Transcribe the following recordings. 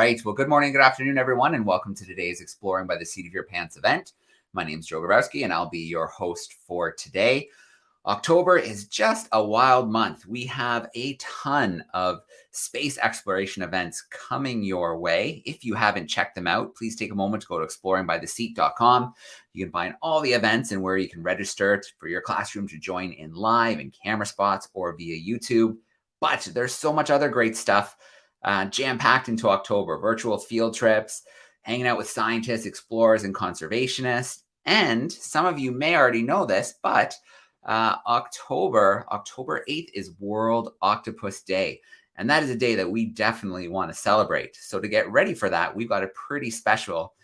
right. Well, good morning, good afternoon, everyone, and welcome to today's Exploring by the Seat of Your Pants event. My name is Joe Grabowski, and I'll be your host for today. October is just a wild month. We have a ton of space exploration events coming your way. If you haven't checked them out, please take a moment to go to exploringbytheseat.com. You can find all the events and where you can register for your classroom to join in live in camera spots or via YouTube. But there's so much other great stuff jam-packed into October. Virtual field trips, hanging out with scientists, explorers, and conservationists. And some of you may already know this, but October 8th is World Octopus Day. And that is a day that we definitely want to celebrate. So to get ready for that, we've got a pretty special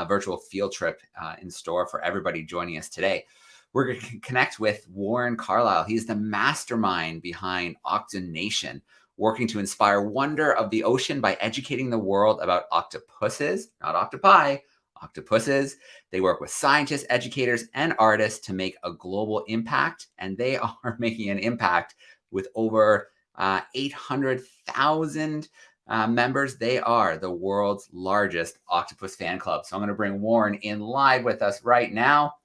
virtual field trip in store for everybody joining us today. We're going to connect with Warren Carlisle. He's the mastermind behind Octonation, working to inspire wonder of the ocean by educating the world about octopuses, not octopi, octopuses. They work with scientists, educators, and artists to make a global impact, and they are making an impact with over 800,000 members. They are the world's largest octopus fan club. So I'm going to bring Warren in live with us right now.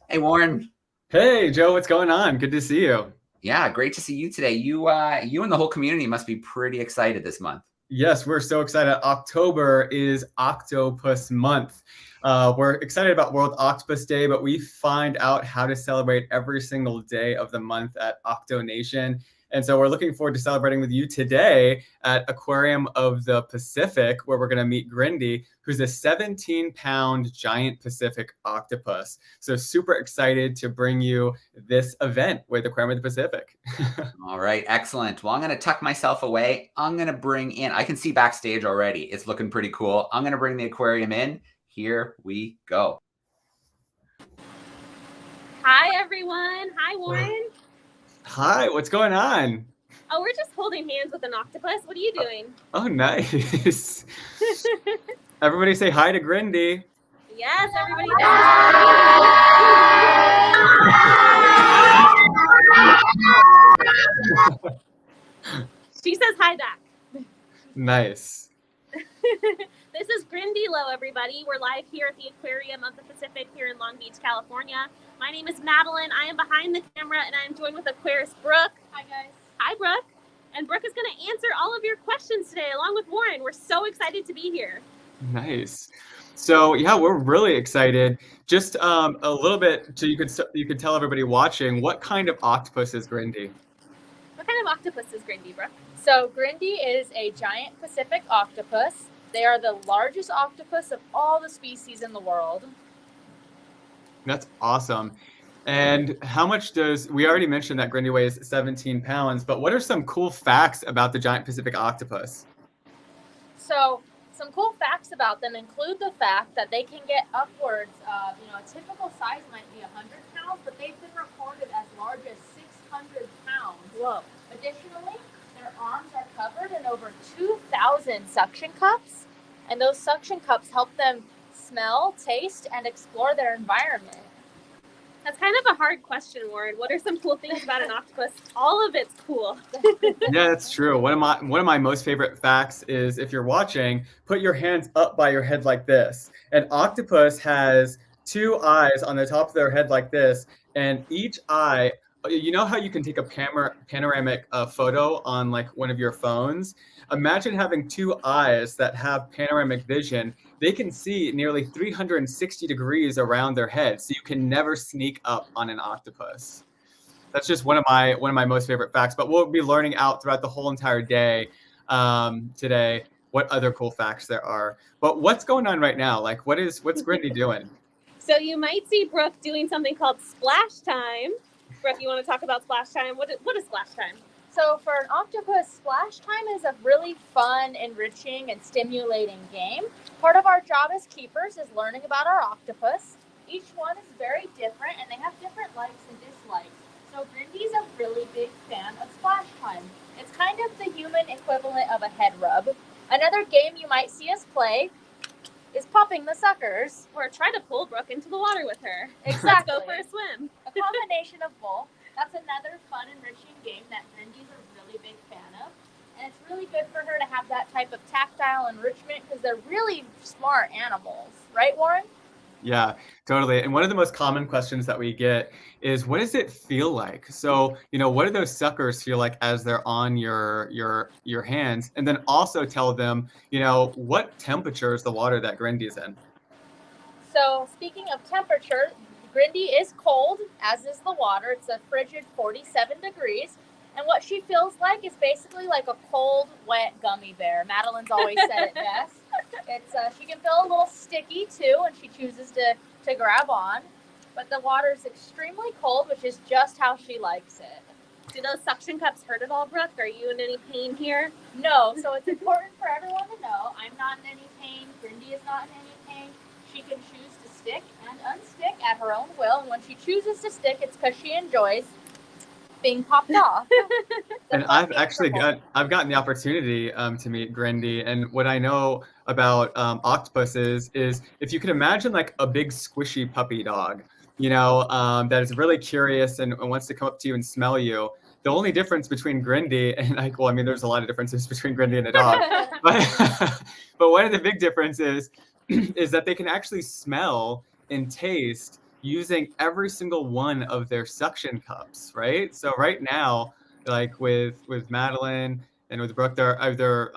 Hey, Warren. Hey, Joe, what's going on? Good to see you. Yeah, great to see you today. You and the whole community must be pretty excited this month. Yes, we're so excited. October is Octopus Month. We're excited about World Octopus Day, but we find out how to celebrate every single day of the month at Octonation. And so we're looking forward to celebrating with you today at Aquarium of the Pacific, where we're going to meet Grindy, who's a 17-pound giant Pacific octopus. So super excited to bring you this event with Aquarium of the Pacific. All right, excellent. Well, I'm going to tuck myself away. I'm going to bring in, I can see backstage already. It's looking pretty cool. I'm going to bring the aquarium in. Here we go. Hi, everyone. Hi, Warren. Hi, what's going on? Oh, we're just holding hands with an octopus. What are you doing? Oh, nice. Everybody say hi to Grindy. Yes, everybody does. She says hi back. Nice. This is Grindy-Lo, everybody. We're live here at the Aquarium of the Pacific here in Long Beach, California. My name is Madeline. I am behind the camera, and I'm joined with Aquarist Brooke. Hi, guys. Hi, Brooke. And Brooke is going to answer all of your questions today, along with Warren. We're so excited to be here. Nice. So yeah, we're really excited. Just a little bit, so you could tell everybody watching, what kind of octopus is Grindy? What kind of octopus is Grindy, Brooke? So Grindy is a giant Pacific octopus. They are the largest octopus of all the species in the world. That's awesome. And how much we already mentioned that Grindy weighs 17 pounds, but what are some cool facts about the giant Pacific octopus? So some cool facts about them include the fact that they can get upwards of, a typical size might be 100 pounds, but they've been recorded as large as 600 pounds. Whoa. Additionally, their arms are covered in over 2,000 suction cups, and those suction cups help them smell, taste, and explore their environment. That's kind of a hard question, Warren. What are some cool things about an octopus? All of it's cool. Yeah, that's true. One of my most favorite facts is, if you're watching, put your hands up by your head like this. An octopus has two eyes on the top of their head like this, and each eye, you know how you can take a panoramic photo on like one of your phones? Imagine having two eyes that have panoramic vision. They can see nearly 360 degrees around their head, so you can never sneak up on an octopus. That's just one of my most favorite facts. But we'll be learning out throughout the whole entire day today what other cool facts there are. But what's going on right now? Like, what's Grindy doing? So you might see Brooke doing something called splash time. Brooke, you want to talk about splash time? What is splash time? So for an octopus, splash time is a really fun, enriching, and stimulating game. Part of our job as keepers is learning about our octopus. Each one is very different, and they have different likes and dislikes. So Grindy's a really big fan of splash time. It's kind of the human equivalent of a head rub. Another game you might see us play is popping the suckers. Or try to pull Brooke into the water with her. Exactly. Let's go for a swim. A combination of both. That's another fun, enriching game that Grindy's a really big fan of. and it's really good for her to have that type of tactile enrichment because they're really smart animals. Right, Warren? Yeah, totally. And one of the most common questions that we get is, what does it feel like? So, what do those suckers feel like as they're on your hands? And then also tell them, what temperature is the water that Grindy's in? So speaking of temperature, Grindy is cold, as is the water. It's a frigid 47 degrees. And what she feels like is basically like a cold, wet gummy bear. Madeline's always said it best. She can feel a little sticky too when she chooses to grab on. But the water is extremely cold, which is just how she likes it. Do those suction cups hurt at all, Brooke? Are you in any pain here? No, so it's important for everyone to know I'm not in any pain. Grindy is not in any pain. She can choose to stick and unstick at her own will. And when she chooses to stick, it's because she enjoys being popped off. And I've gotten the opportunity to meet Grindy, and what I know about octopuses is, if you can imagine like a big squishy puppy dog, that is really curious and wants to come up to you and smell you. The only difference between Grindy and there's a lot of differences between Grindy and a dog, but one of the big differences is that they can actually smell and taste using every single one of their suction cups, right? So right now, like with Madeline and with Brooke, they're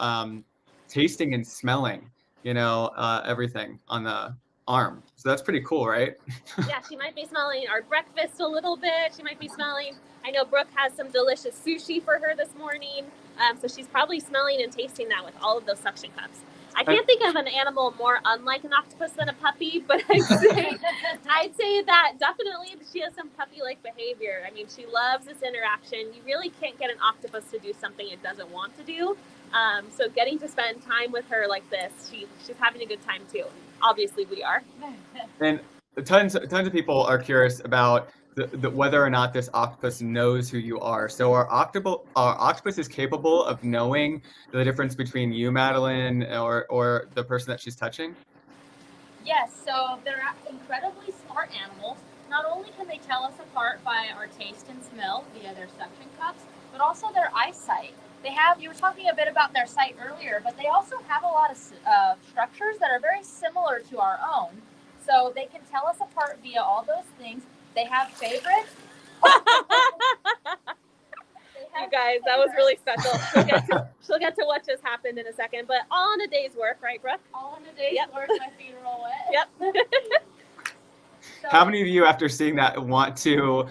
tasting and smelling, everything on the arm. So that's pretty cool, right? Yeah, she might be smelling our breakfast a little bit. She might be smelling, I know Brooke has some delicious sushi for her this morning. So she's probably smelling and tasting that with all of those suction cups. I can't think of an animal more unlike an octopus than a puppy, but I'd say that definitely she has some puppy-like behavior. I mean, she loves this interaction. You really can't get an octopus to do something it doesn't want to do. So getting to spend time with her like this, she's having a good time too. Obviously, we are. And tons of people are curious about the whether or not this octopus knows who you are. So our octopus is capable of knowing the difference between you, Madeline, or the person that she's touching? Yes, so they're incredibly smart animals. Not only can they tell us apart by our taste and smell via their suction cups, but also their eyesight. You were talking a bit about their sight earlier, but they also have a lot of structures that are very similar to our own. So they can tell us apart via all those things. They have favorites. You guys, that was really special. She'll get to what just happened in a second, but all in a day's work, right, Brooke? All in a day's work, my feet are all wet. Yep. So, how many of you, after seeing that, want to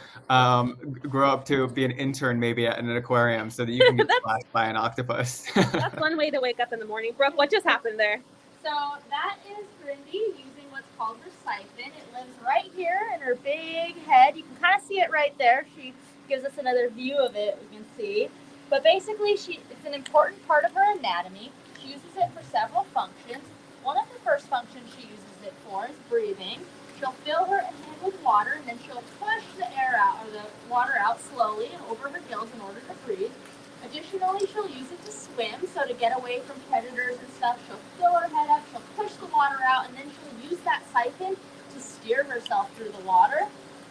grow up to be an intern maybe at an aquarium so that you can get splashed by an octopus? That's one way to wake up in the morning. Brooke, what just happened there? So that is Grindy using what's called her siphon. It lives right here in her big head. You can kind of see it right there. She gives us another view of it, we can see. But basically, it's an important part of her anatomy. She uses it for several functions. One of the first functions she uses it for is breathing. She'll fill her head with water, and then she'll push the air out, or the water out slowly and over her gills in order to breathe. Additionally, she'll use it to swim, so to get away from predators and stuff, she'll fill her head up, she'll push the water out, and then she'll use that siphon to steer herself through the water.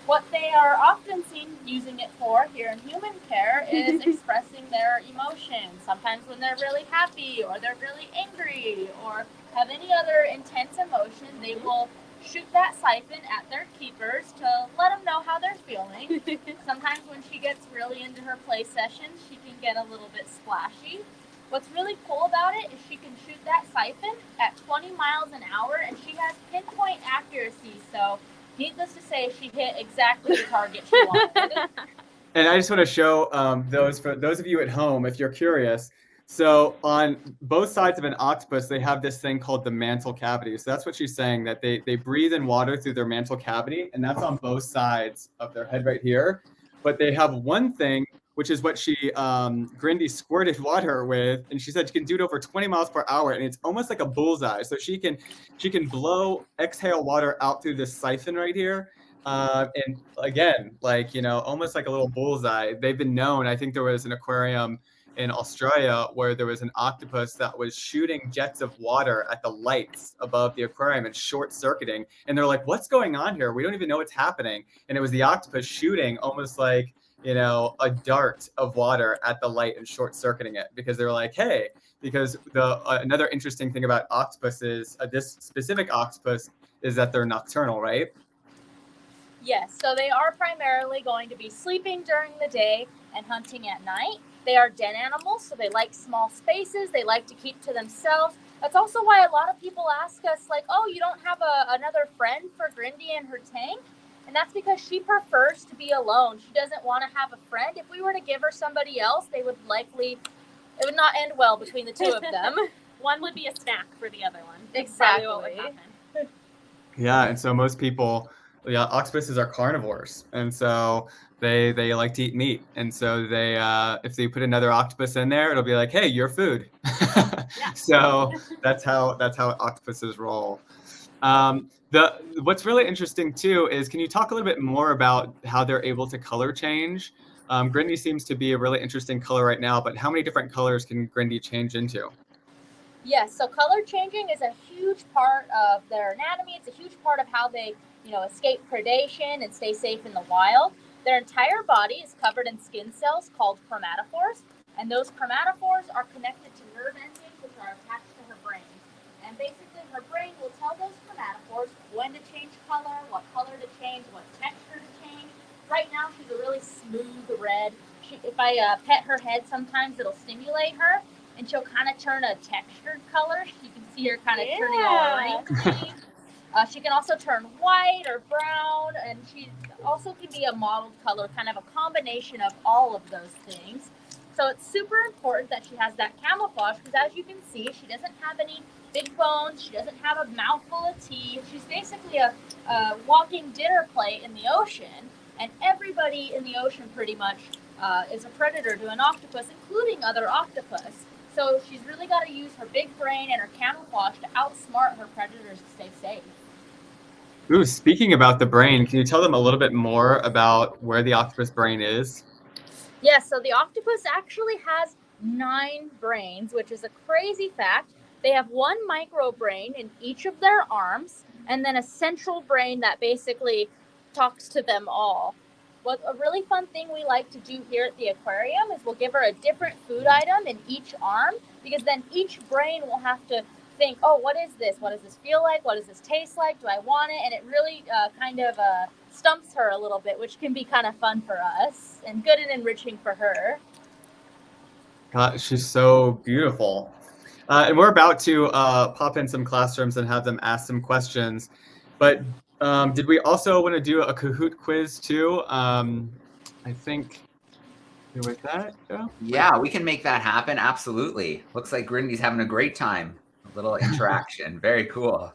What they are often seen using it for here in human care is expressing their emotions. Sometimes when they're really happy, or they're really angry, or have any other intense emotion, they will shoot that siphon at their keepers to let them know how they're feeling. Sometimes when she gets really into her play sessions, she can get a little bit splashy. What's really cool about it is she can shoot that siphon at 20 miles an hour, and she has pinpoint accuracy. So needless to say, she hit exactly the target she wanted. And I just want to show for those of you at home, if you're curious. So on both sides of an octopus, they have this thing called the mantle cavity. So that's what she's saying, that they breathe in water through their mantle cavity, and that's on both sides of their head right here. But they have one thing, which is what Grindy squirted water with, and she said she can do it over 20 miles per hour, and it's almost like a bullseye. So she can exhale water out through this siphon right here. And again, almost like a little bullseye. They've been known, I think there was an aquarium in Australia where there was an octopus that was shooting jets of water at the lights above the aquarium and short-circuiting. And they're like, what's going on here? We don't even know what's happening. And it was the octopus shooting almost like, a dart of water at the light and short circuiting it, because they're like, hey, because another interesting thing about octopuses, this specific octopus, is that they're nocturnal, right? Yes, so they are primarily going to be sleeping during the day and hunting at night. They are den animals, so they like small spaces. They like to keep to themselves. That's also why a lot of people ask us, like, oh, you don't have another friend for Grindy in her tank? And that's because she prefers to be alone. She doesn't want to have a friend. If we were to give her somebody else, it would not end well between the two of them. One would be a snack for the other one. Exactly. What would happen. Yeah, and so most people, octopuses are carnivores, and so they like to eat meat, and so they if they put another octopus in there, it'll be like, hey, you're food. So that's how octopuses roll. What's really interesting too is, can you talk a little bit more about how they're able to color change? Grindy seems to be a really interesting color right now, but how many different colors can Grindy change into? Yes, so color changing is a huge part of their anatomy. It's a huge part of how they, escape predation and stay safe in the wild. Their entire body is covered in skin cells called chromatophores, and those chromatophores are connected to nerve endings which are attached to her brain. And basically, her brain will tell those chromatophores when to change color, what color to change, what texture to change. Right now, she's a really smooth red. If I pet her head, sometimes it'll stimulate her, and she'll kind of turn a textured color. You can see her kind of turning all wrinkly. She can also turn white or brown, and she also can be a mottled color, kind of a combination of all of those things. So it's super important that she has that camouflage, because as you can see, she doesn't have any big bones. She doesn't have a mouthful of teeth. She's basically a walking dinner plate in the ocean, and everybody in the ocean pretty much is a predator to an octopus, including other octopus. So she's really got to use her big brain and her camouflage to outsmart her predators to stay safe. Ooh, speaking about the brain, can you tell them a little bit more about where the octopus brain is? Yes, so the octopus actually has 9 brains, which is a crazy fact. They have one micro brain in each of their arms, and then a central brain that basically talks to them all. What a really fun thing we like to do here at the aquarium is we'll give her a different food item in each arm, because then each brain will have to think, oh, what is this? What does this feel like? What does this taste like? Do I want it? And it really kind of stumps her a little bit, which can be kind of fun for us and good and enriching for her. God, she's so beautiful. And we're about to pop in some classrooms and have them ask some questions. But did we also want to do a Kahoot quiz too? I think with that, Joe? Yeah, we can make that happen. Absolutely. Looks like Grindy's having a great time. A little interaction. Very cool.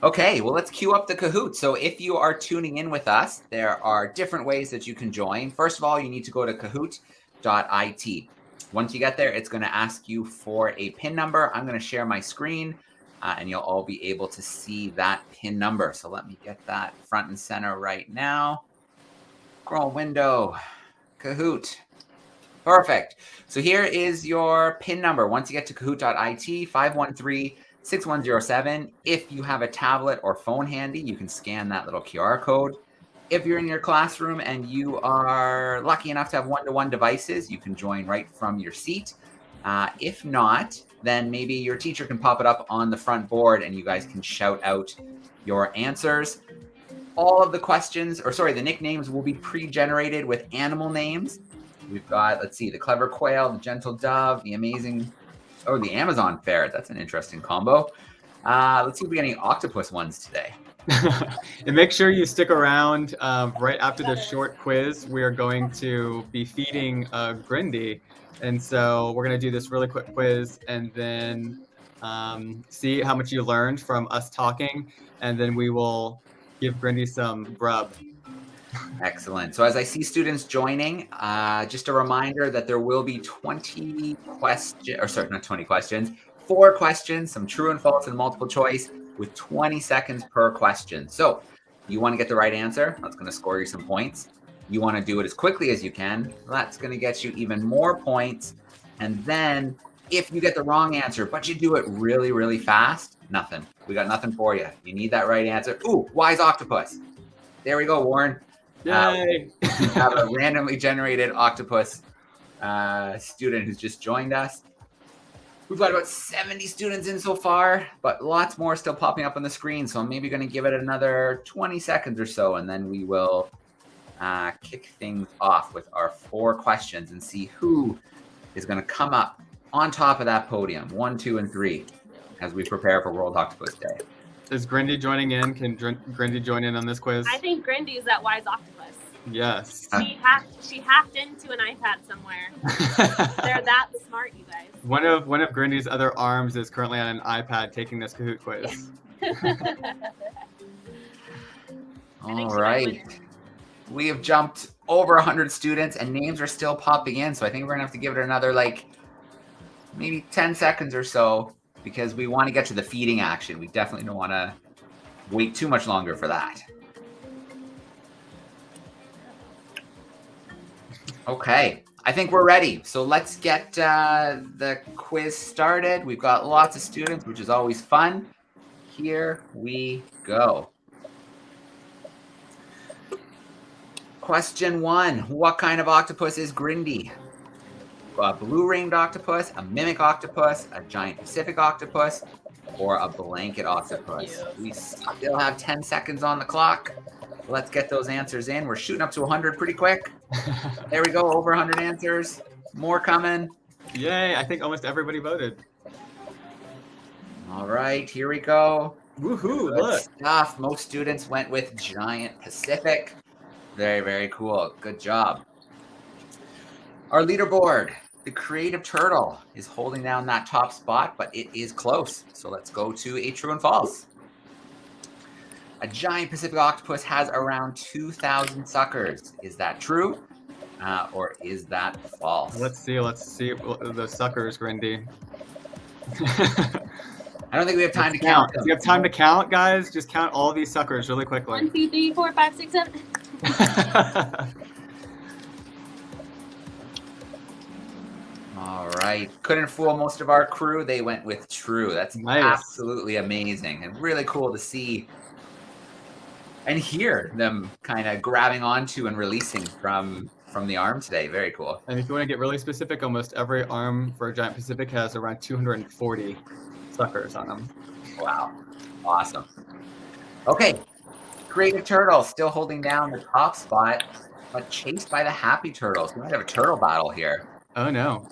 Okay, well, let's queue up the Kahoot. So if you are tuning in with us, there are different ways that you can join. First of all, you need to go to kahoot.it. Once you get there, it's going to ask you for a PIN number. I'm going to share my screen, and you'll all be able to see that PIN number. So let me get that front and center right now. Scroll window, Kahoot. Perfect. So here is your PIN number. Once you get to kahoot.it, 513-6107. If you have a tablet or phone handy, you can scan that little QR code. If you're in your classroom and you are lucky enough to have one-to-one devices, you can join right from your seat. If not, then maybe your teacher can pop it up on the front board and you guys can shout out your answers. All of the the nicknames will be pre-generated with animal names. We've got, let's see, the clever quail, the gentle dove, the Amazon ferret. That's an interesting combo. Let's see if we get any octopus ones today. And make sure you stick around. Right after the short quiz, we are going to be feeding Grindy. And so we're going to do this really quick quiz and then see how much you learned from us talking. And then we will give Grindy some grub. Excellent. So as I see students joining, just a reminder that there will be 4 questions, some true and false and multiple choice with 20 seconds per question. So you want to get the right answer, that's going to score you some points. You want to do it as quickly as you can, that's going to get you even more points. And then if you get the wrong answer, but you do it really, really fast, nothing. We got nothing for you. You need that right answer. Ooh, wise octopus. There we go, Warren. Yay! We have a randomly generated octopus student who's just joined us. We've got about 70 students in so far, but lots more still popping up on the screen. So I'm maybe going to give it another 20 seconds or so, and then we will kick things off with our 4 questions and see who is going to come up on top of that podium, 1, 2, and 3, as we prepare for World Octopus Day. Is Grindy joining in? Can Grindy join in on this quiz? I think Grindy's that wise octopus. Yes. She hacked into an iPad somewhere. They're that smart, you guys. One of Grindy's other arms is currently on an iPad taking this Kahoot quiz. All right. We have jumped over 100 students and names are still popping in. So I think we're gonna have to give it another maybe 10 seconds or so because we want to get to the feeding action. We definitely don't want to wait too much longer for that. Okay, I think we're ready. So let's get the quiz started. We've got lots of students, which is always fun. Here we go. Question 1. What kind of octopus is Grindy? A blue-ringed octopus, a mimic octopus, a giant Pacific octopus, or a blanket octopus? We still have 10 seconds on the clock. Let's get those answers in. We're shooting up to 100 pretty quick. There we go, over 100 answers. More coming. Yay, I think almost everybody voted. All right, here we go. Woohoo, Good look. stuff. Most students went with Giant Pacific. Very, very cool. Good job. Our leaderboard, the creative turtle is holding down that top spot, but it is close. So let's go to a true and false. A giant Pacific octopus has around 2,000 suckers. Is that true or is that false? Let's see the suckers, Grindy. I don't think we have time to count them. Do you have time to count, guys? Just count all these suckers really quickly. 1, 2, 3, 4, 5, 6, 7. All right. Couldn't fool most of our crew. They went with true. That's nice. Absolutely amazing and really cool to see and hear them kind of grabbing onto and releasing from the arm today. Very cool. And if you want to get really specific, almost every arm for a Giant Pacific has around 240 suckers on them. Wow. Awesome. Okay. Creative Turtle still holding down the top spot, but chased by the Happy Turtles. We might have a turtle battle here. Oh, no.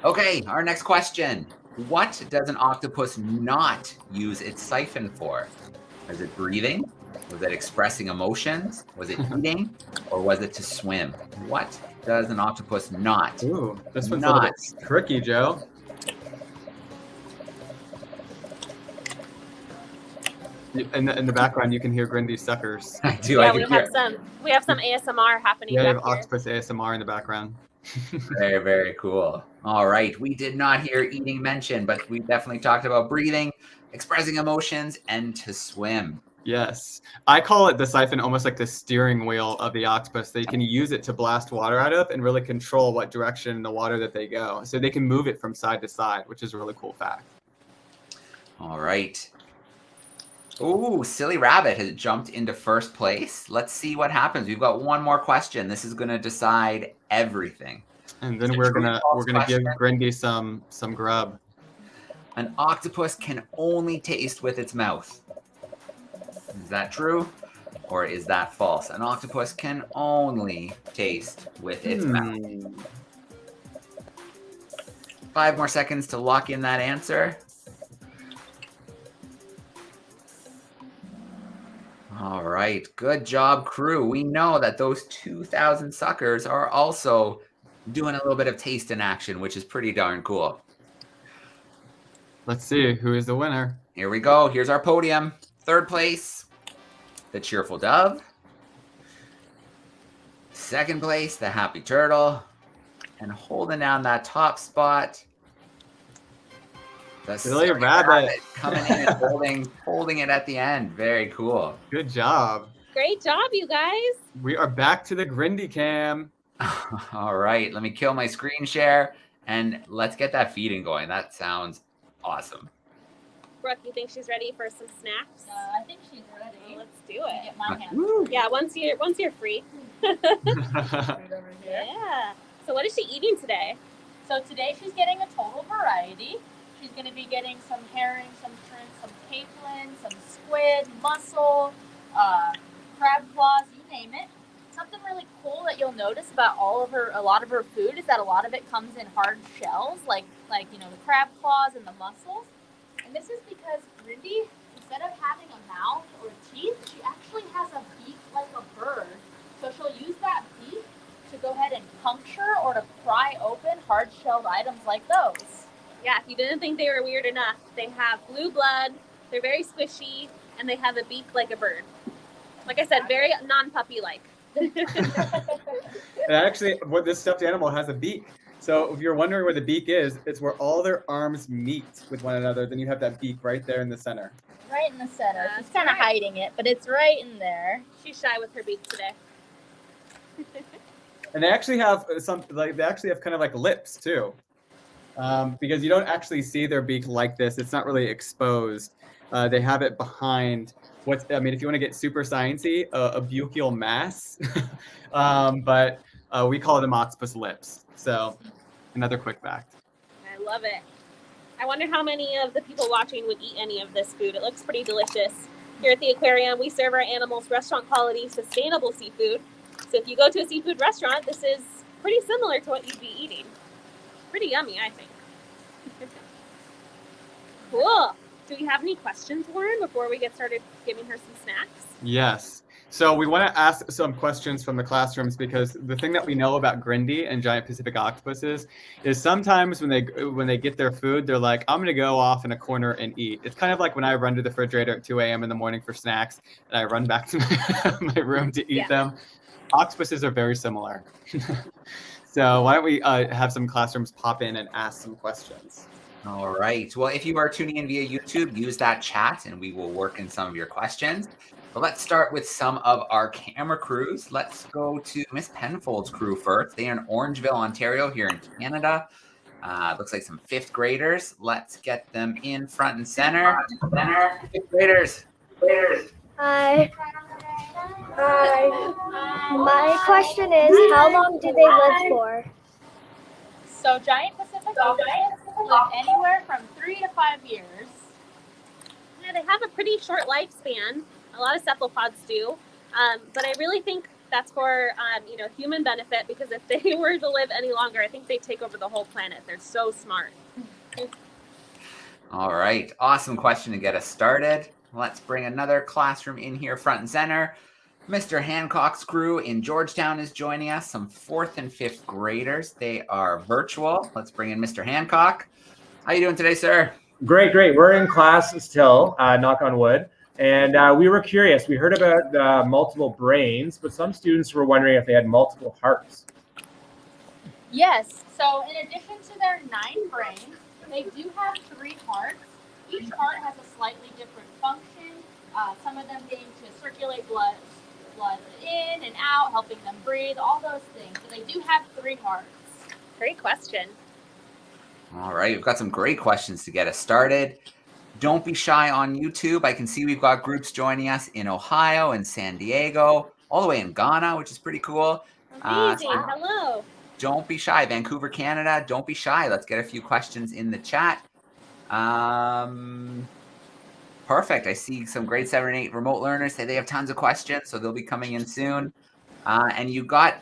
Okay, our next question. What does an octopus not use its siphon for? Was it breathing? Was it expressing emotions? Was it eating? Or was it to swim? What does an octopus not? Ooh, this one's a little bit tricky, Joe. In the background, you can hear Grindy's suckers. I do. Yeah, I we have some ASMR happening. Yeah, you have back here. Octopus ASMR in the background. Very, very cool. All right. We did not hear eating mentioned, but we definitely talked about breathing, expressing emotions, and to swim. Yes. I call it the siphon almost like the steering wheel of the octopus. They can use it to blast water out of and really control what direction in the water that they go. So they can move it from side to side, which is a really cool fact. All right. Ooh, Silly Rabbit has jumped into first place. Let's see what happens. We've got one more question. This is going to decide everything. And then we're gonna give Grindy some grub. An octopus can only taste with its mouth. Is that true or is that false? An octopus can only taste with its mouth. 5 more seconds to lock in that answer. All right, good job, crew. We know that those 2,000 suckers are also doing a little bit of taste in action, which is pretty darn cool. Let's see who is the winner. Here we go. Here's our podium. Third place, the Cheerful Dove. Second place, the Happy Turtle. And holding down that top spot, the Silly Rabbit coming in and holding it at the end. Very cool. Good job. Great job, you guys. We are back to the Grindy cam. All right, let me kill my screen share and let's get that feeding going. That sounds awesome. Brooke, you think she's ready for some snacks? I think she's ready. Well, let's do it. Get my hands. Woo. Yeah, once you're free. Right over here. Yeah. So what is she eating today? So today she's getting a total variety. She's going to be getting some herring, some shrimp, some capelin, some squid, mussel, crab claws, you name it. Something really cool that you'll notice about a lot of her food is that a lot of it comes in hard shells, like the crab claws and the mussels. And this is because Brindy, instead of having a mouth or teeth, she actually has a beak like a bird. So she'll use that beak to go ahead and puncture or to pry open hard-shelled items like those. Yeah, if you didn't think they were weird enough, they have blue blood, they're very squishy, and they have a beak like a bird. Like I said, very non-puppy-like. And actually, what this stuffed animal has a beak. So if you're wondering where the beak is, it's where all their arms meet with one another. Then you have that beak right there in the center. Right in the center. That's She's kind of right. hiding it, but it's right in there. She's shy with her beak today. And they actually have kind of like lips too, because you don't actually see their beak like this. It's not really exposed. They have it behind if you want to get super sciencey, a buccal mass, but we call them octopus lips. So another quick fact. I love it. I wonder how many of the people watching would eat any of this food. It looks pretty delicious. Here at the aquarium, we serve our animals restaurant quality, sustainable seafood. So if you go to a seafood restaurant, this is pretty similar to what you'd be eating. Pretty yummy, I think. Cool. Do we have any questions, Lauren, before we get started giving her some snacks? Yes. So we want to ask some questions from the classrooms, because the thing that we know about Grindy and Giant Pacific Octopuses is sometimes when they get their food, they're like, I'm going to go off in a corner and eat. It's kind of like when I run to the refrigerator at 2 a.m. in the morning for snacks, and I run back to my room to eat them. Octopuses are very similar. So why don't we have some classrooms pop in and ask some questions? All right. Well, if you are tuning in via YouTube, use that chat and we will work in some of your questions. But let's start with some of our camera crews. Let's go to Miss Penfold's crew first. They are in Orangeville, Ontario, here in Canada. Looks like some 5th graders. Let's get them in front and center. 5th graders. Hi. My question is, how long do they live for? So Giant Pacific Octopus live anywhere from 3 to 5 years. Yeah, they have a pretty short lifespan. A lot of cephalopods do. But I really think that's for human benefit, because if they were to live any longer, I think they'd take over the whole planet. They're so smart. All right. Awesome question to get us started. Let's bring another classroom in here front and center. Mr. Hancock's crew in Georgetown is joining us, some 4th and 5th graders. They are virtual. Let's bring in Mr. Hancock. How you doing today, sir? Great. We're in class still, knock on wood. And we were curious. We heard about multiple brains, but some students were wondering if they had multiple hearts. Yes. So in addition to their 9 brains, they do have 3 hearts. Each heart has a slightly different function. Some of them being to circulate blood in and out, helping them breathe, all those things. So they do have 3 hearts. Great question. All right. We've got some great questions to get us started. Don't be shy on YouTube. I can see we've got groups joining us in Ohio and San Diego, all the way in Ghana, which is pretty cool. Amazing. Hello. Don't be shy. Vancouver, Canada. Don't be shy. Let's get a few questions in the chat. Perfect. I see some grade 7 and 8 remote learners say they have tons of questions, so they'll be coming in soon. And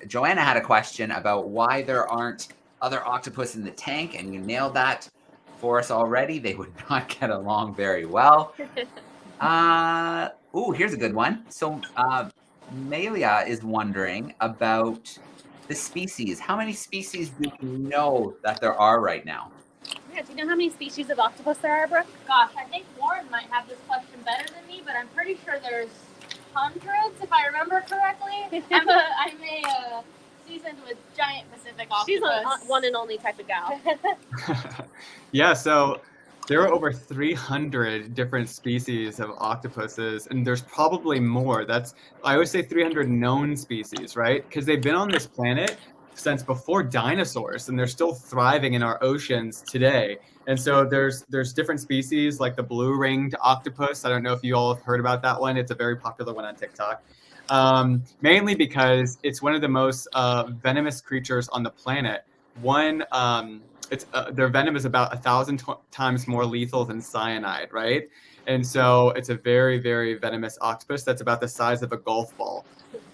Joanna had a question about why there aren't other octopus in the tank, and you nailed that for us already. They would not get along very well. Here's a good one. So Melia is wondering about the species. How many species do you know that there are right now? Yeah, do you know how many species of octopus there are, Brooke? Gosh, I think Lauren might have this question better than me, but I'm pretty sure there's hundreds, if I remember correctly. I'm a seasoned with Giant Pacific Octopus. She's a one and only type of gal. Yeah, so there are over 300 different species of octopuses, and there's probably more. I always say 300 known species, right? Because they've been on this planet since before dinosaurs, and they're still thriving in our oceans today. And so there's different species like the blue-ringed octopus. I don't know if you all have heard about that one. It's a very popular one on TikTok. Mainly because it's one of the most venomous creatures on the planet. Their venom is about 1,000 times more lethal than cyanide, right? And so it's a very, very venomous octopus that's about the size of a golf ball.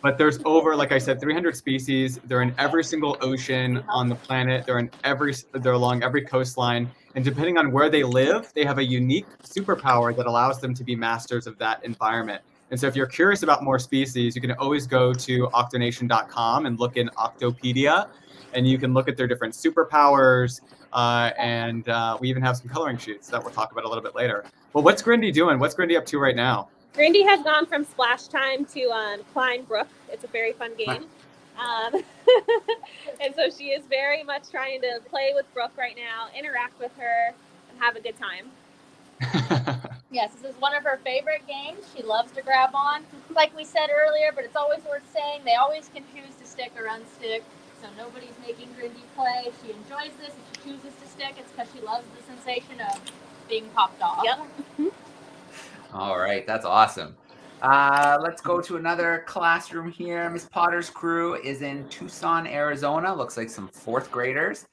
But there's over, like I said, 300 species. They're in every single ocean on the planet. They're along every coastline. And depending on where they live, they have a unique superpower that allows them to be masters of that environment. And so if you're curious about more species, you can always go to octonation.com and look in Octopedia, and you can look at their different superpowers. And we even have some coloring sheets that we'll talk about a little bit later. Well, what's Grindy doing? What's Grindy up to right now? Grindy has gone from splash time to Klein Brook. It's a very fun game. And so she is very much trying to play with Brooke right now, interact with her, and have a good time. Yes, this is one of her favorite games. She loves to grab on, like we said earlier, but it's always worth saying they always can choose to stick or unstick. So nobody's making Grindy play. She enjoys this. If she chooses to stick, it's because she loves the sensation of being popped off. Yep. All right, that's awesome. Let's go to another classroom here. Miss Potter's crew is in Tucson, Arizona. Looks like some 4th graders.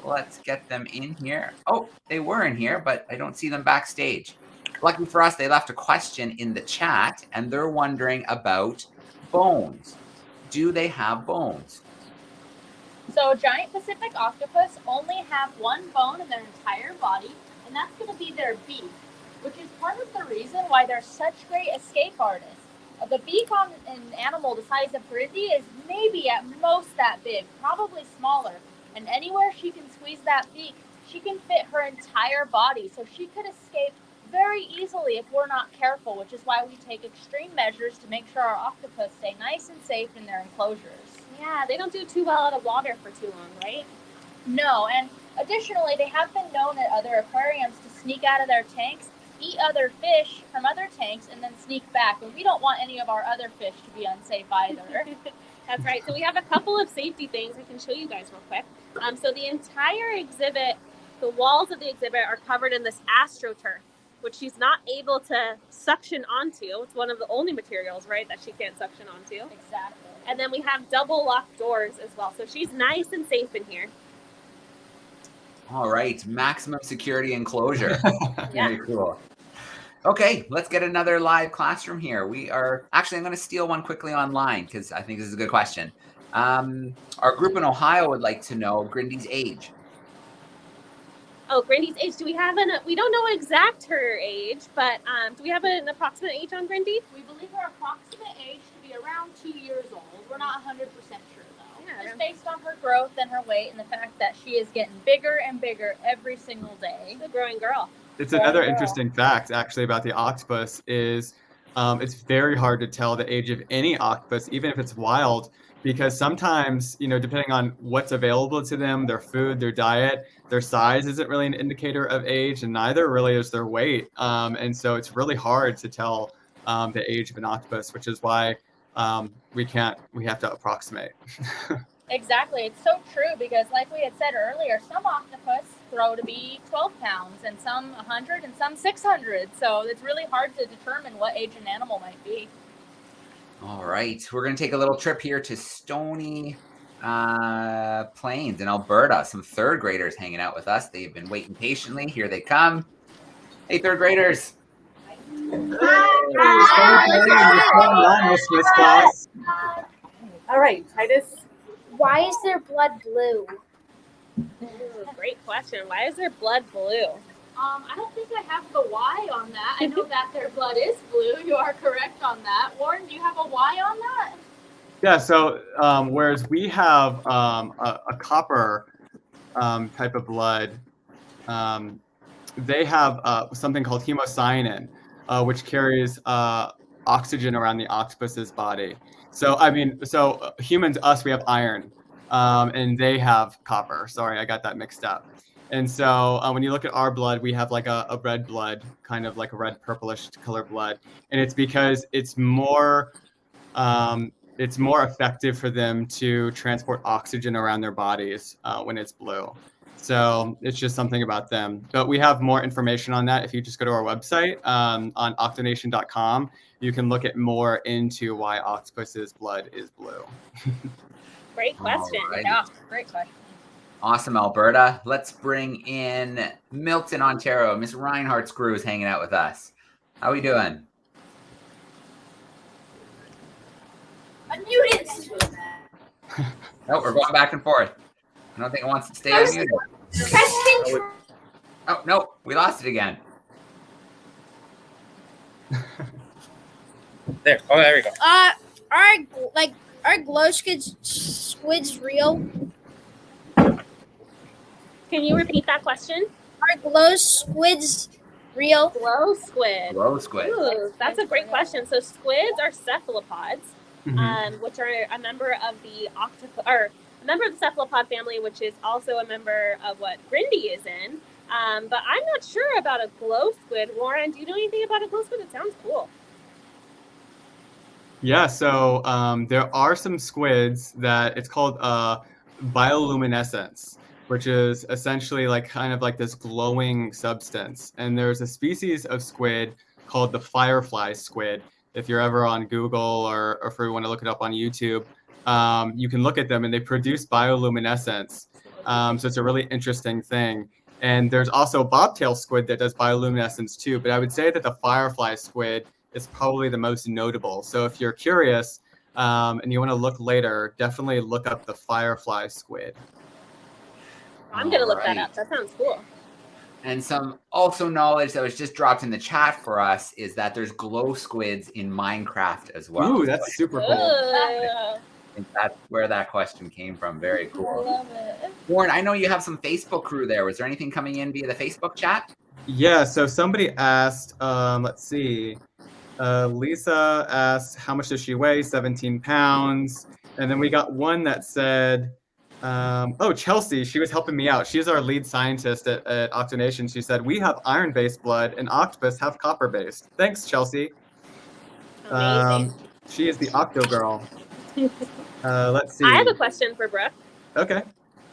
Let's get them in here. Oh, they were in here, but I don't see them backstage. Lucky for us, they left a question in the chat, and they're wondering about bones. Do they have bones? So Giant Pacific Octopus only have one bone in their entire body, and that's going to be their beak, which is part of the reason why they're such great escape artists. The beak on an animal the size of Grindy is maybe at most that big, probably smaller. And anywhere she can squeeze that beak, she can fit her entire body. So she could escape very easily if we're not careful, which is why we take extreme measures to make sure our octopus stay nice and safe in their enclosures. Yeah, they don't do too well out of water for too long, right? No, and additionally, they have been known at other aquariums to sneak out of their tanks, eat other fish from other tanks, and then sneak back. And we don't want any of our other fish to be unsafe either. That's right. So we have a couple of safety things I can show you guys real quick. So the entire exhibit, the walls of the exhibit are covered in this AstroTurf, which she's not able to suction onto. It's one of the only materials, right, that she can't suction onto. Exactly. And then we have double locked doors as well. So she's nice and safe in here. All right, maximum security enclosure. Yeah. Very cool. Okay, let's get another live classroom here. I'm going to steal one quickly online because I think this is a good question. Our group in Ohio would like to know Grindy's age. Oh, Grindy's age. We don't know exact her age, but do we have an approximate age on Grindy? We believe her approximate age to be around 2 years old. We're not 100% sure, though. Yeah, Just based on her growth and her weight and the fact that she is getting bigger and bigger every single day. She's a growing girl. It's another interesting fact, actually, about the octopus is it's very hard to tell the age of any octopus, even if it's wild, because sometimes, depending on what's available to them, their food, their diet, their size isn't really an indicator of age, and neither really is their weight. And so it's really hard to tell the age of an octopus, which is why we have to approximate. Exactly. It's so true because like we had said earlier, some octopus grow to be 12 pounds and some 100 and some 600. So it's really hard to determine what age an animal might be. All right, we're going to take a little trip here to Stony Plains in Alberta. Some 3rd graders hanging out with us. They've been waiting patiently. Here they come. Hey, 3rd graders. All right, Titus. Why is their blood blue? Great question. Why is their blood blue? I don't think I have the Y on that. I know that their blood is blue. You are correct on that. Warren, do you have a Y on that? Yeah, so whereas we have a copper type of blood, they have something called hemocyanin, which carries oxygen around the octopus's body. So, humans, us, we have iron, and they have copper. Sorry, I got that mixed up. And so when you look at our blood, we have like a red blood, kind of like a red purplish color blood. And it's because it's more it's more effective for them to transport oxygen around their bodies when it's blue. So it's just something about them. But we have more information on that. If you just go to our website on octonation.com, you can look at more into why octopus's blood is blue. Great question. All right. Yeah, great question. Awesome, Alberta. Let's bring in Milton, Ontario. Miss Reinhardt's crew is hanging out with us. How are we doing? Unmuted. Oh, we're going back and forth. I don't think it wants to stay unmuted. Oh, no, we lost it again. There. Oh, there we go. Are glow squids real? Can you repeat that question? Are glow squids real? Glow squid. Glow squid. Ooh, that's a great question. So squids are cephalopods, which are a member of the a member of the cephalopod family, which is also a member of what Grindy is in. But I'm not sure about a glow squid. Warren, do you know anything about a glow squid? It sounds cool. Yeah, so there are some squids that it's called bioluminescence, which is essentially like kind of like this glowing substance. And there's a species of squid called the firefly squid. If you're ever on Google or if you want to look it up on YouTube, you can look at them and they produce bioluminescence. So it's a really interesting thing. And there's also bobtail squid that does bioluminescence too. But I would say that the firefly squid is probably the most notable. So if you're curious and you want to look later, definitely look up the firefly squid. I'm going to look that up. That sounds cool. And some also knowledge that was just dropped in the chat for us is that there's glow squids in Minecraft as well. Ooh, that's super cool. I think that's where that question came from. Very cool. I love it. Warren, I know you have some Facebook crew there. Was there anything coming in via the Facebook chat? Yeah, so somebody asked, let's see. Lisa asked, how much does she weigh? 17 pounds. And then we got one that said, Chelsea, she was helping me out. She's our lead scientist at Octonation. She said, we have iron-based blood and octopus have copper-based. Thanks, Chelsea. She is the Octo Girl. Let's see. I have a question for Brooke. Okay.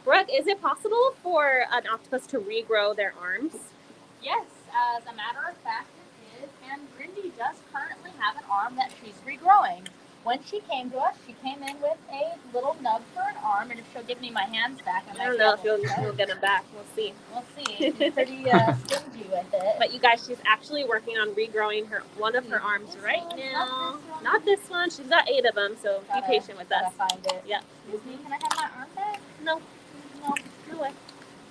Brooke, is it possible for an octopus to regrow their arms? Yes, as a matter of fact, it is. And Grindy does currently have an arm that she's regrowing. When she came to us, she came in with a little nub for an arm, and if she'll give me my hands back, I don't know if you'll get them back. We'll see. We'll see. She's pretty stingy with it. But you guys, she's actually working on regrowing one of her arms right now. Not this one. She's got 8 of them, so be patient with us. Find it. Yeah. Excuse me, can I have my arm back? No. No way.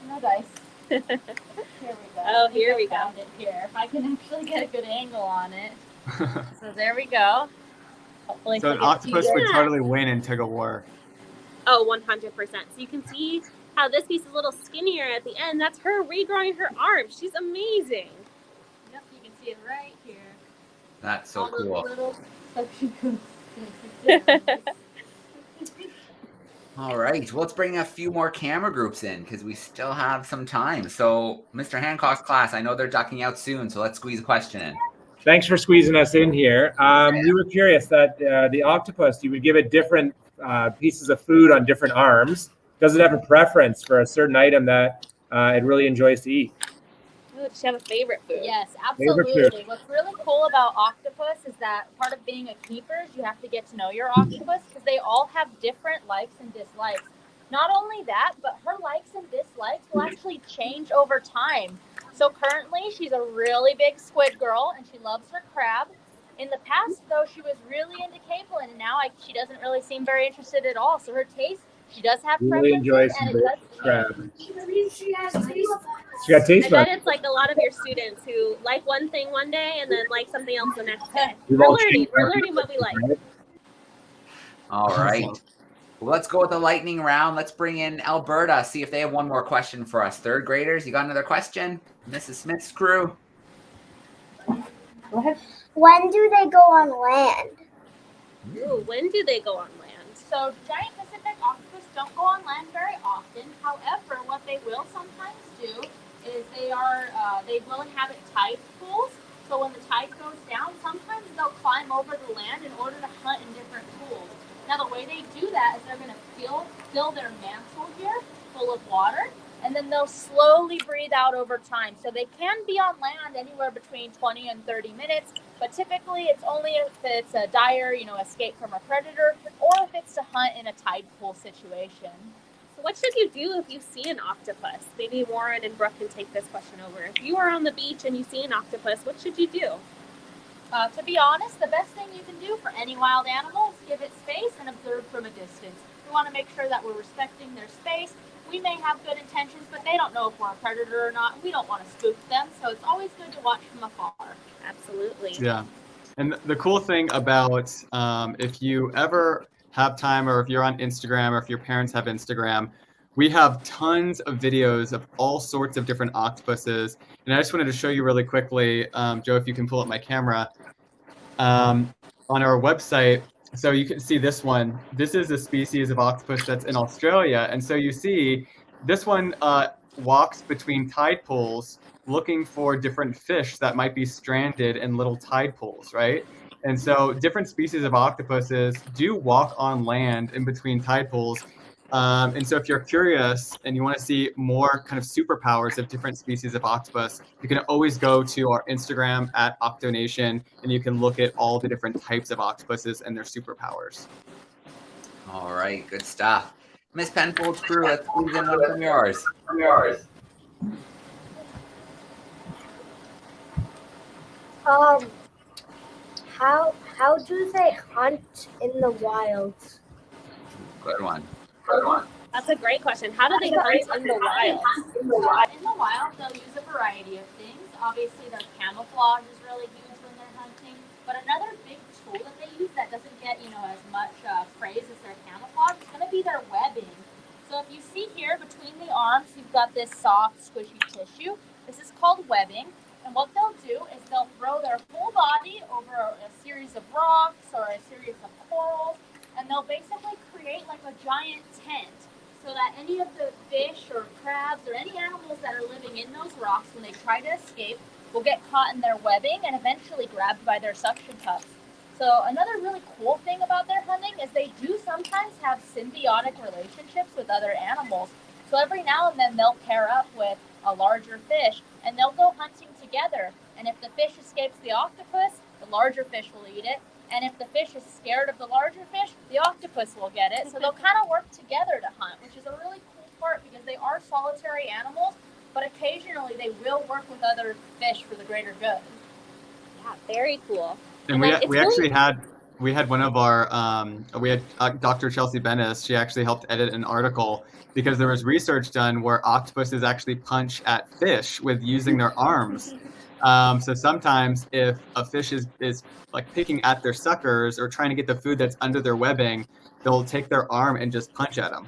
No dice. Here we go. Oh, here we go. Found it here. If I can actually get a good angle on it. So there we go. Hopefully So an octopus would totally win in tug of war. Oh, 100%. So you can see how this piece is a little skinnier at the end. That's her regrowing her arms. She's amazing. Yep, you can see it right here. That's so All those cool. little suction cups. All right, well, let's bring a few more camera groups in because we still have some time. So, Mr. Hancock's class, I know they're ducking out soon, so let's squeeze a question in. Thanks for squeezing us in here. We were curious that the octopus, you would give it different pieces of food on different arms. Does it have a preference for a certain item that it really enjoys to eat? Oh, does she have a favorite food? Yes, Favorite absolutely. What's really cool about octopus is that part of being a keeper is you have to get to know your octopus because they all have different likes and dislikes. Not only that, but her likes and dislikes will actually change over time. So currently, she's a really big squid girl, and she loves her crab. In the past, though, she was really into capelin, and now she doesn't really seem very interested at all. So her taste, she does have Really enjoys preferences, and it does crab. She has taste buds. She got taste I bet buds. it's like a lot of your students who like one thing one day and then like something else the next day. We've We're all learning. changed We're our learning what we like. right? All right. Well, let's go with the lightning round. Let's bring in Alberta, see if they have one more question for us. Third graders, you got another question? Mrs. Smith's crew? Go ahead. When do they go on land? Ooh, when do they go on land? So Giant Pacific Octopus don't go on land very often. However, what they will sometimes do is they will inhabit tide pools. So when the tide goes down, sometimes they'll climb over the land in order to hunt in different pools. Now the way they do that is they're going to fill their mantle here full of water, and then they'll slowly breathe out over time. So they can be on land anywhere between 20 and 30 minutes, but typically it's only if it's a dire, escape from a predator, or if it's to hunt in a tide pool situation. So what should you do if you see an octopus? Maybe Warren and Brooke can take this question over. If you are on the beach and you see an octopus, what should you do? To be honest, the best thing you can do for any wild animal is give it space and observe from a distance. We want to make sure that we're respecting their space. We may have good intentions, but they don't know if we're a predator or not. We don't want to spook them, so it's always good to watch from afar. Absolutely. Yeah. And the cool thing about if you ever have time, or if you're on Instagram, or if your parents have Instagram, we have tons of videos of all sorts of different octopuses. And I just wanted to show you really quickly, Joe, if you can pull up my camera, on our website. So you can see this one. This is a species of octopus that's in Australia. And so you see this one walks between tide pools looking for different fish that might be stranded in little tide pools, right? And so different species of octopuses do walk on land in between tide pools. And so if you're curious and you want to see more kind of superpowers of different species of octopus, you can always go to our Instagram at Octonation, and you can look at all the different types of octopuses and their superpowers. All right, good stuff. Miss Penfold's crew, let's squeeze in one from yours. How do they hunt in the wild? Good one. That's a great question. How do they hunt in the wild? In the wild, they'll use a variety of things. Obviously, their camouflage is really huge when they're hunting. But another big tool that they use that doesn't get, as much praise as their camouflage is going to be their webbing. So if you see here between the arms, you've got this soft, squishy tissue. This is called webbing. And what they'll do is they'll throw their whole body over a series of rocks or a series of corals, and they'll basically create like a giant tent so that any of the fish or crabs or any animals that are living in those rocks, when they try to escape, will get caught in their webbing and eventually grabbed by their suction cups. So another really cool thing about their hunting is they do sometimes have symbiotic relationships with other animals. So every now and then they'll pair up with a larger fish and they'll go hunting together. And if the fish escapes the octopus, the larger fish will eat it. And if the fish is scared of the larger fish, the octopus will get it. So they'll kind of work together to hunt, which is a really cool part because they are solitary animals, but occasionally they will work with other fish for the greater good. Yeah, very cool. And we had one of our Dr. Chelsea Bennis. She actually helped edit an article because there was research done where octopuses actually punch at fish with using their arms. So sometimes if a fish is like picking at their suckers or trying to get the food that's under their webbing, they'll take their arm and just punch at them.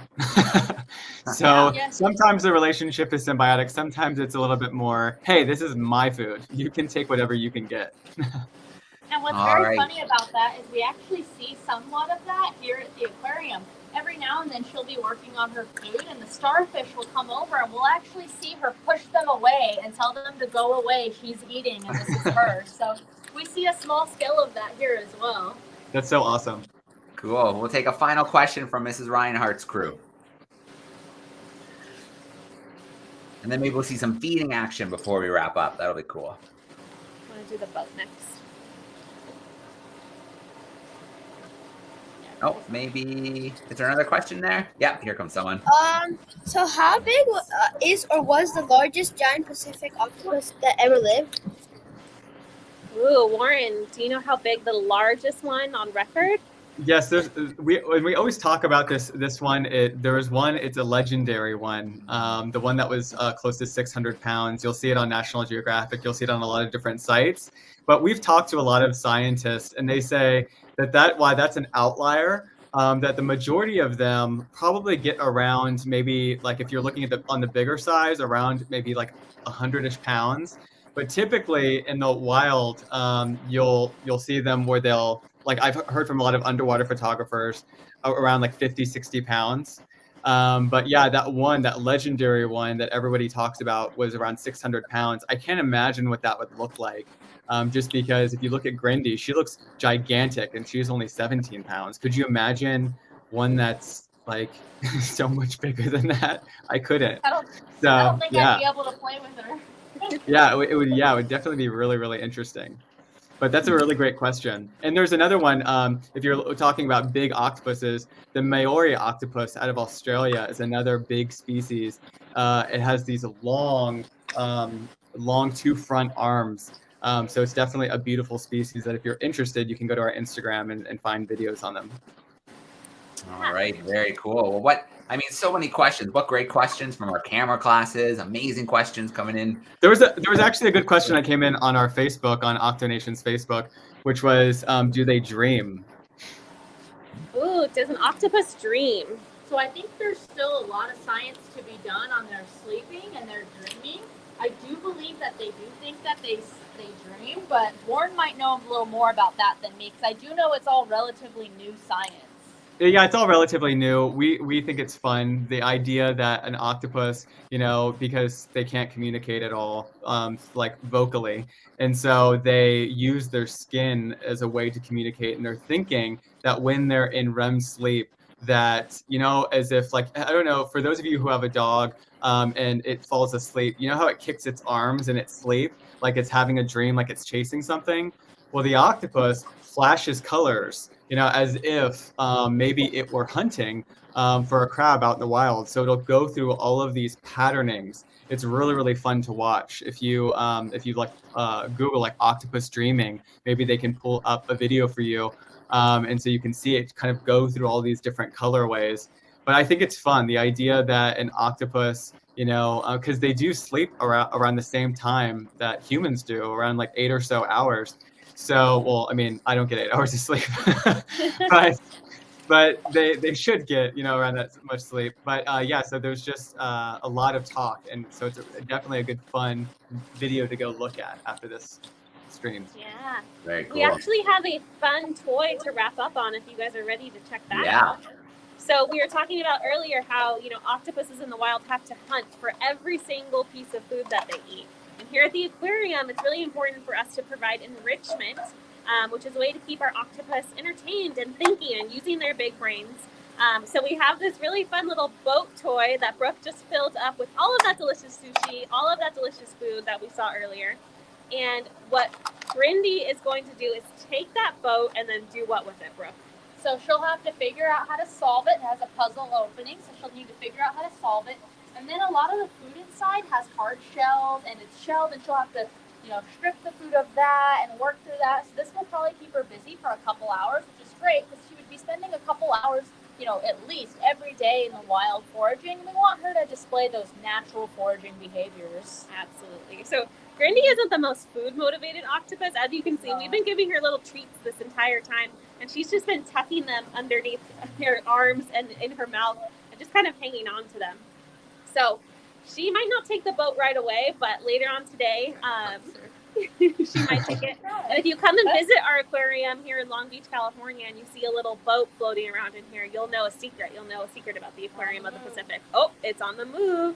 So sometimes the relationship is symbiotic. Sometimes it's a little bit more, hey, this is my food. You can take whatever you can get. And what's very funny about that is we actually see somewhat of that here at the aquarium. Every now and then she'll be working on her food and the starfish will come over and we'll actually see her push them away and tell them to go away. She's eating and this is hers. So we see a small scale of that here as well. That's so awesome. Cool. We'll take a final question from Mrs. Reinhardt's crew. And then maybe we'll see some feeding action before we wrap up. That'll be cool. I want to do the boat next. Oh, maybe. Is there another question there? Yeah, here comes someone. So how big is or was the largest giant Pacific octopus that ever lived? Ooh, Warren, do you know how big the largest one on record? Yes, we always talk about this one. There was one. It's a legendary one. The one that was close to 600 pounds. You'll see it on National Geographic. You'll see it on a lot of different sites. But we've talked to a lot of scientists, and they say why that's an outlier. That the majority of them probably get around maybe like if you're looking at on the bigger size, around maybe like 100-ish pounds. But typically in the wild, you'll see them where they'll, like I've heard from a lot of underwater photographers, around like 50, 60 pounds. But yeah, that legendary one that everybody talks about was around 600 pounds. I can't imagine what that would look like. Just because if you look at Grindy, she looks gigantic and she's only 17 pounds. Could you imagine one that's like so much bigger than that? I couldn't. I don't So think yeah, I'd be able to play with her. yeah, it would definitely be really, really interesting. But that's a really great question. And there's another one. If you're talking about big octopuses, the Maori octopus out of Australia is another big species. It has these long two front arms. So it's definitely a beautiful species that if you're interested, you can go to our Instagram and find videos on them. All right, very cool. Well, so many questions. What great questions from our camera classes. Amazing questions coming in. There was actually a good question that came in on our Facebook, on Octonation's Facebook, which was, do they dream? Ooh, does an octopus dream? So I think there's still a lot of science to be done on their sleeping and their dreaming. I do believe that they do think that they dream, but Warren might know a little more about that than me, because I do know it's all relatively new science. Yeah, it's all relatively new. We think it's fun. The idea that an octopus, because they can't communicate at all, like vocally, and so they use their skin as a way to communicate. And they're thinking that when they're in REM sleep, that as if, like, I don't know, for those of you who have a dog, and it falls asleep, you know how it kicks its arms in its sleep, like it's having a dream, like it's chasing something. Well, the octopus flashes colors, as if maybe it were hunting for a crab out in the wild. So it'll go through all of these patternings. It's really, really fun to watch. If you like Google like octopus dreaming, maybe they can pull up a video for you, and so you can see it kind of go through all these different colorways. But I think it's fun, the idea that an octopus, because they do sleep around the same time that humans do, around like 8 or so hours. So, well, I mean, I don't get 8 hours of sleep, but they should get, around that much sleep. But yeah, so there's just a lot of talk. And so it's definitely a good, fun video to go look at after this stream. Yeah. Very cool. We actually have a fun toy to wrap up on if you guys are ready to check that Yeah. out. So we were talking about earlier how, octopuses in the wild have to hunt for every single piece of food that they eat. And here at the aquarium, it's really important for us to provide enrichment, which is a way to keep our octopus entertained and thinking and using their big brains. So we have this really fun little boat toy that Brooke just filled up with all of that delicious sushi, all of that delicious food that we saw earlier. And what Grindy is going to do is take that boat and then do what with it, Brooke? So she'll have to figure out how to solve it. It has a puzzle opening, so she'll need to figure out how to solve it. And then a lot of the food inside has hard shells, and it's shelled, and she'll have to, strip the food of that and work through that. So this will probably keep her busy for a couple hours, which is great, because she would be spending a couple hours, at least every day in the wild foraging. We want her to display those natural foraging behaviors. Absolutely. So Grindy isn't the most food-motivated octopus. As you can see, we've been giving her little treats this entire time, and she's just been tucking them underneath her arms and in her mouth and just kind of hanging on to them. So she might not take the boat right away, but later on today, she might take it. And if you come and visit our aquarium here in Long Beach, California, and you see a little boat floating around in here, you'll know a secret. You'll know a secret about the Aquarium of the Pacific. Oh, it's on the move.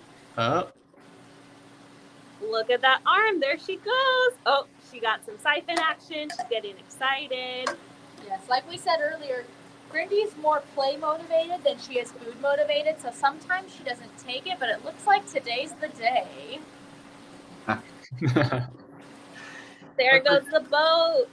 Look at that arm. There she goes. Oh, she got some siphon action. She's getting excited. Yes, like we said earlier, Grindy's more play motivated than she is food motivated, so sometimes she doesn't take it, but it looks like today's the day. There goes the boat.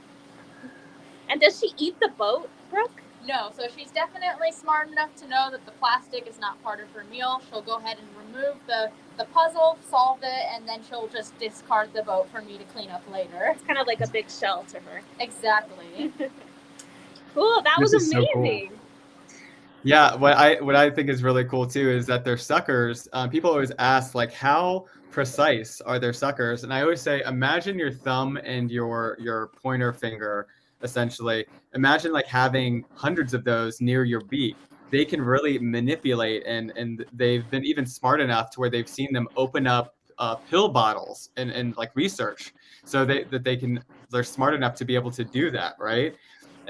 And does she eat the boat, Brooke? No, so she's definitely smart enough to know that the plastic is not part of her meal. She'll go ahead and remove the puzzle, solve it, and then she'll just discard the boat for me to clean up later. It's kind of like a big shell to her. Exactly. Cool, that was amazing. So cool. Yeah, what I think is really cool too is that their suckers, people always ask, like, how precise are their suckers? And I always say, imagine your thumb and your pointer finger, essentially. Imagine like having hundreds of those near your beak. They can really manipulate, and they've been even smart enough to where they've seen them open up pill bottles and like research, so they're smart enough to be able to do that, right?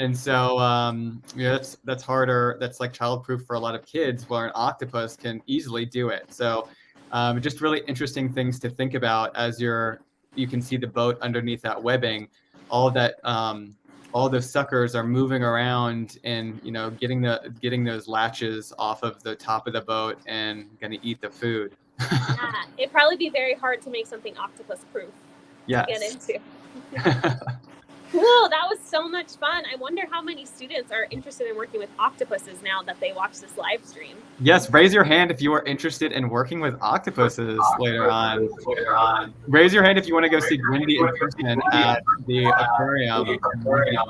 And so, that's harder. That's like childproof for a lot of kids, where an octopus can easily do it. So, just really interesting things to think about as you can see the boat underneath that webbing. All that, all those suckers are moving around and getting those latches off of the top of the boat and going to eat the food. Yeah, it'd probably be very hard to make something octopus proof Yes. to get into. Cool, that was so much fun. I wonder how many students are interested in working with octopuses now that they watch this live stream. Yes, raise your hand if you are interested in working with octopuses later on. Raise your hand if you want to go see Grindy in person at the Aquarium in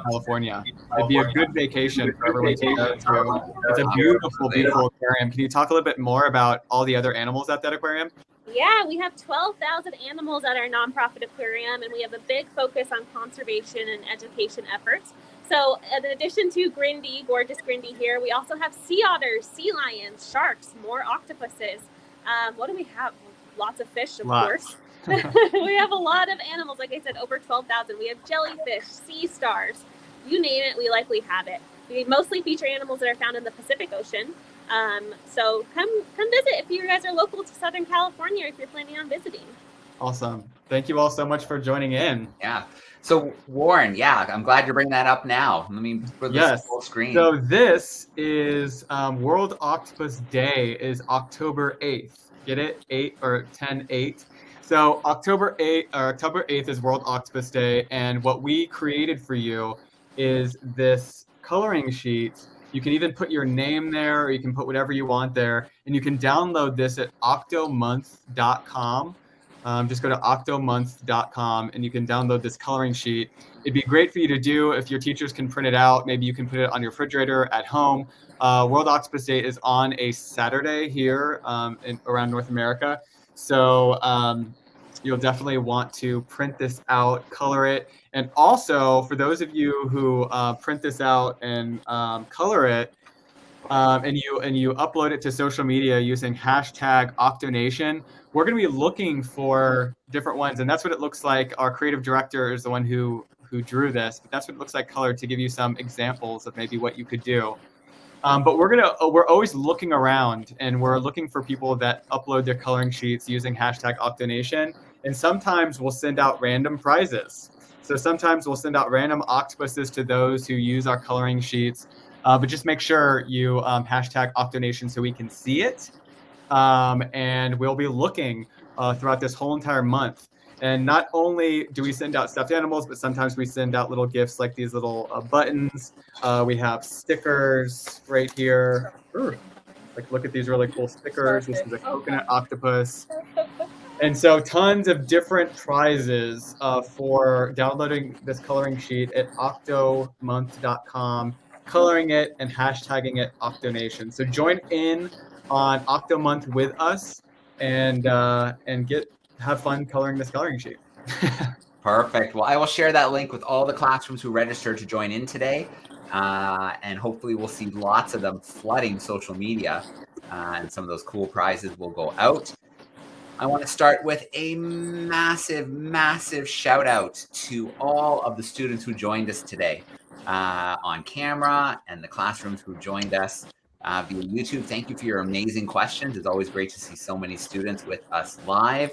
California. It'd be a good vacation for everyone to go to. It's a beautiful, beautiful aquarium. Can you talk a little bit more about all the other animals at that aquarium? Yeah, we have 12,000 animals at our nonprofit aquarium, and we have a big focus on conservation and education efforts. So in addition to Grindy, gorgeous Grindy here, we also have sea otters, sea lions, sharks, more octopuses. What do we have? Lots of fish, of course. We have a lot of animals, like I said, over 12,000. We have jellyfish, sea stars, you name it, we likely have it. We mostly feature animals that are found in the Pacific Ocean. So come visit if you guys are local to Southern California, or if you're planning on visiting. Awesome. Thank you all so much for joining in. Yeah. So Warren, I'm glad you're bringing that up now. Let me put this full screen. So this is World Octopus Day is October 8th. Get it? 8 or 10/8. So October 8th is World Octopus Day, and what we created for you is this coloring sheet. You can even put your name there, or you can put whatever you want there, and you can download this at octomonth.com. Just go to octomonth.com and you can download this coloring sheet. It'd be great for you to do if your teachers can print it out. Maybe you can put it on your refrigerator at home. World Octopus Day is on a Saturday here around North America. So you'll definitely want to print this out, color it. And also, for those of you who print this out and color it, and you upload it to social media using hashtag Octonation, we're going to be looking for different ones. And that's what it looks like. Our creative director is the one who drew this, but that's what it looks like colored, to give you some examples of maybe what you could do. But we're always looking around, and we're looking for people that upload their coloring sheets using hashtag Octonation. And sometimes we'll send out random prizes. So sometimes we'll send out random octopuses to those who use our coloring sheets. But just make sure you hashtag Octonation so we can see it. And we'll be looking throughout this whole entire month. And not only do we send out stuffed animals, but sometimes we send out little gifts like these little buttons. We have stickers right here. Like, look at these really cool stickers. This is a coconut octopus. And so tons of different prizes for downloading this coloring sheet at octomonth.com, coloring it and hashtagging it Octonation. So join in on Octomonth with us and have fun coloring this coloring sheet. Perfect. Well, I will share that link with all the classrooms who registered to join in today. And hopefully we'll see lots of them flooding social media, and some of those cool prizes will go out. I want to start with a massive, massive shout out to all of the students who joined us today on camera, and the classrooms who joined us via YouTube. Thank you for your amazing questions. It's always great to see so many students with us live.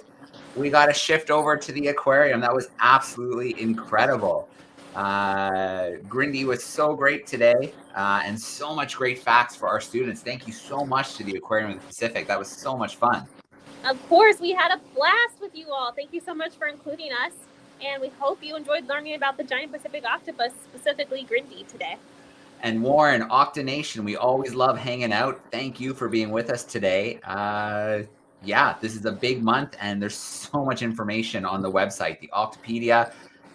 We got to shift over to the aquarium. That was absolutely incredible. Grindy was so great today, and so much great facts for our students. Thank you so much to the Aquarium of the Pacific. That was so much fun. Of course, we had a blast with you all. Thank you so much for including us. And we hope you enjoyed learning about the Giant Pacific Octopus, specifically Grindy, today. And Warren, Octonation, we always love hanging out. Thank you for being with us today. This is a big month, and there's so much information on the website, the Octopedia.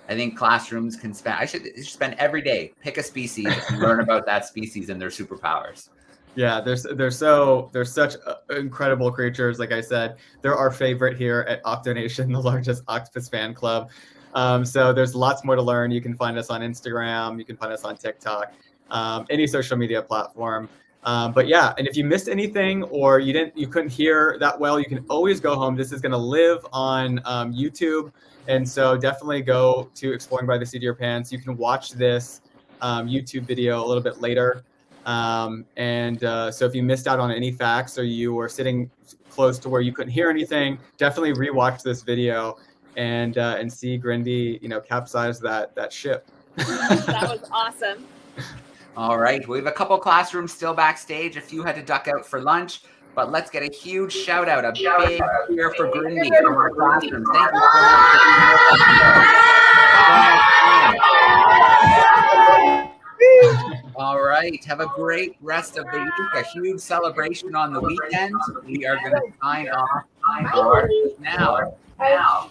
I think classrooms can spend every day, pick a species and learn about that species and their superpowers. Yeah, they're such incredible creatures. Like I said, they're our favorite here at Octonation, the largest octopus fan club. So there's lots more to learn. You can find us on Instagram. You can find us on TikTok, any social media platform. But yeah, and if you missed anything or you couldn't hear that well, you can always go home. This is going to live on YouTube, and so definitely go to Exploring by the Seat of Your Pants. You can watch this YouTube video a little bit later. So if you missed out on any facts or you were sitting close to where you couldn't hear anything, definitely rewatch this video and see Grindy, capsize that ship. That was awesome. All right, we have a couple classrooms still backstage. A few had to duck out for lunch, but let's get a huge shout out, a big cheer for Grindy from our classrooms. Thank you so much. All right, have a great rest of the week. A huge celebration on the weekend. We are going to sign off now.